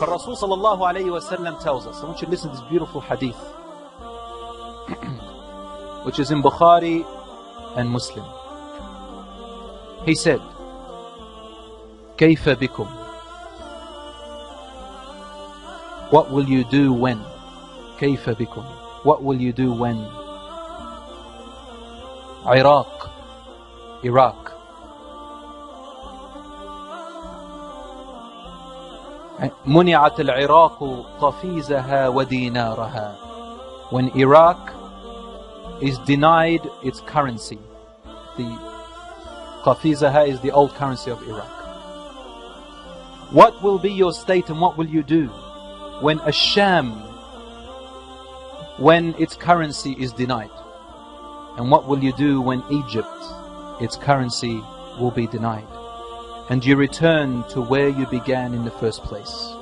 But Rasul sallallahu alayhi wa sallam tells us, I want you to listen to this beautiful hadith, which is in Bukhari and Muslim. He said, كيف بكم? What will you do when? كيف بكم? What will you do when? Iraq. منعت العراق قفيزها ودينارها. When Iraq is denied its currency. The قفيزها is the old currency of Iraq. What will be your state and what will you do when Asham, when its currency is denied? And what will you do when Egypt, its currency will be denied? And you return to where you began in the first place.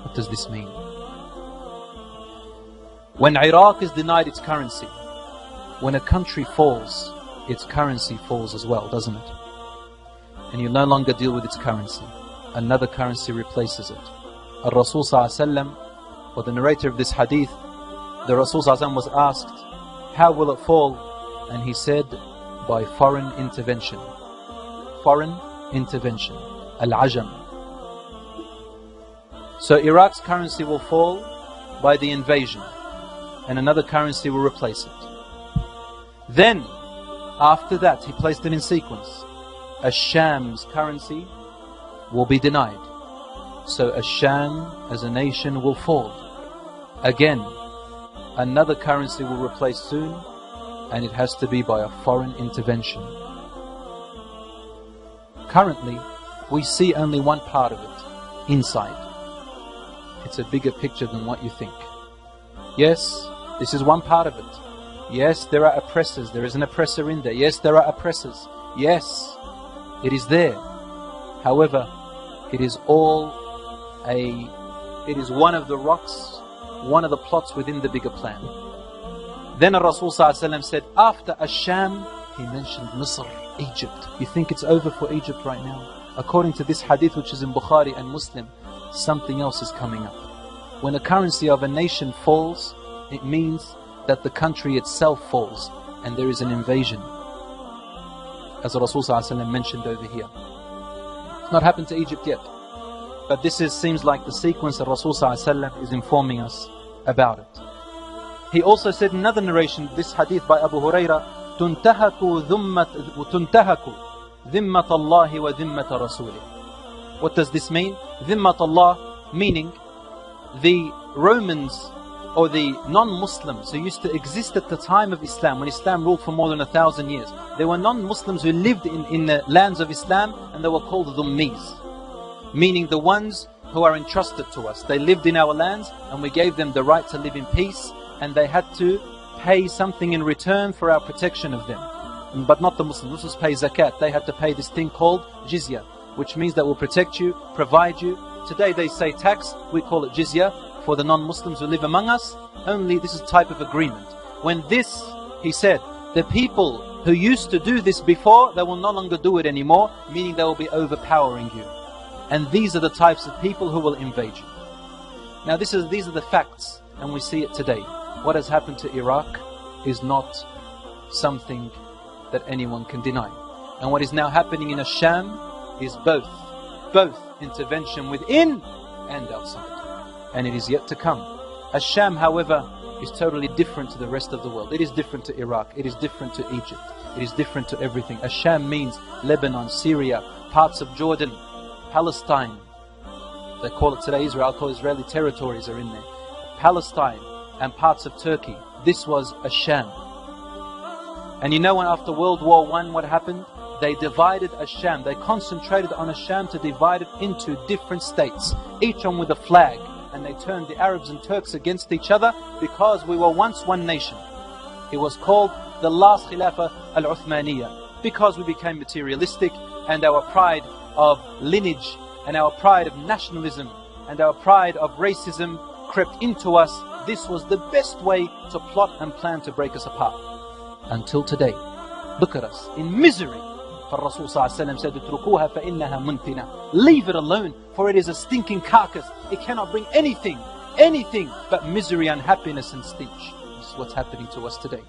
What does this mean? When Iraq is denied its currency, when a country falls, its currency falls as well, doesn't it? And you no longer deal with its currency. Another currency replaces it. Rasul sallallahu alaihi wasallam, or the narrator of this hadith, the Rasul sallallahu alaihi wasallam was asked, how will it fall? And he said, by foreign intervention. Foreign intervention. Al-Ajam. So Iraq's currency will fall by the invasion, and another currency will replace it. Then, after that, he placed it in sequence. Asham's currency will be denied. So Asham as a nation will fall. Again, another currency will replace soon, and it has to be by a foreign intervention. Currently, we see only one part of it, inside. It's a bigger picture than what you think. Yes, this is one part of it. Yes, there are oppressors. There is an oppressor in there. Yes, there are oppressors. Yes, it is there. However, it is one of the rocks, one of the plots within the bigger plan. Then Rasul sallallahu alaihi wasallam said, after Asham, he mentioned Misr, Egypt. You think it's over for Egypt right now? According to this hadith, which is in Bukhari and Muslim, something else is coming up. When a currency of a nation falls, it means that the country itself falls and there is an invasion, as Rasul sallallahu alaihi wasallam mentioned over here. It's not happened to Egypt yet, but this seems like the sequence that Rasul sallallahu alaihi wasallam is informing us about it. He also said in another narration, this hadith by Abu Huraira, تُنْتَهَكُ ذِمَّةَ اللَّهِ وَذِمَّةَ رَسُولِهِ. What does this mean? ذِمَّةَ Allah, meaning the Romans or the non-Muslims who used to exist at the time of Islam, when Islam ruled for more than 1,000 years. There were non-Muslims who lived in the lands of Islam, and they were called dhummis, meaning the ones who are entrusted to us. They lived in our lands and we gave them the right to live in peace, and they had to pay something in return for our protection of them. But not the Muslims. Muslims pay zakat. They had to pay this thing called jizya, which means that will protect you, provide you. Today they say tax, we call it jizya for the non-Muslims who live among us. Only this is a type of agreement. When this, he said, the people who used to do this before, they will no longer do it anymore, meaning they will be overpowering you. And these are the types of people who will invade you. Now these are the facts, and we see it today. What has happened to Iraq is not something that anyone can deny. And what is now happening in Asham is both intervention within and outside. And it is yet to come. Asham, however, is totally different to the rest of the world. It is different to Iraq. It is different to Egypt. It is different to everything. Asham means Lebanon, Syria, parts of Jordan, Palestine. They call it today Israel. I'll call Israeli territories are in there. Palestine and parts of Turkey. This was Asham. And you know when after World War I, what happened? They divided Asham. They concentrated on Asham to divide it into different states, each one with a flag. And they turned the Arabs and Turks against each other because we were once one nation. It was called the last Khilafah al-Uthmaniyya, because we became materialistic and our pride of lineage and our pride of nationalism and our pride of racism crept into us. This was the best way to plot and plan to break us apart. Until today, look at us in misery, فالرسول صلى الله عليه وسلم said, اتركوها فإنها منتنة. Leave it alone, for it is a stinking carcass. It cannot bring anything but misery, unhappiness and stench. This is what's happening to us today.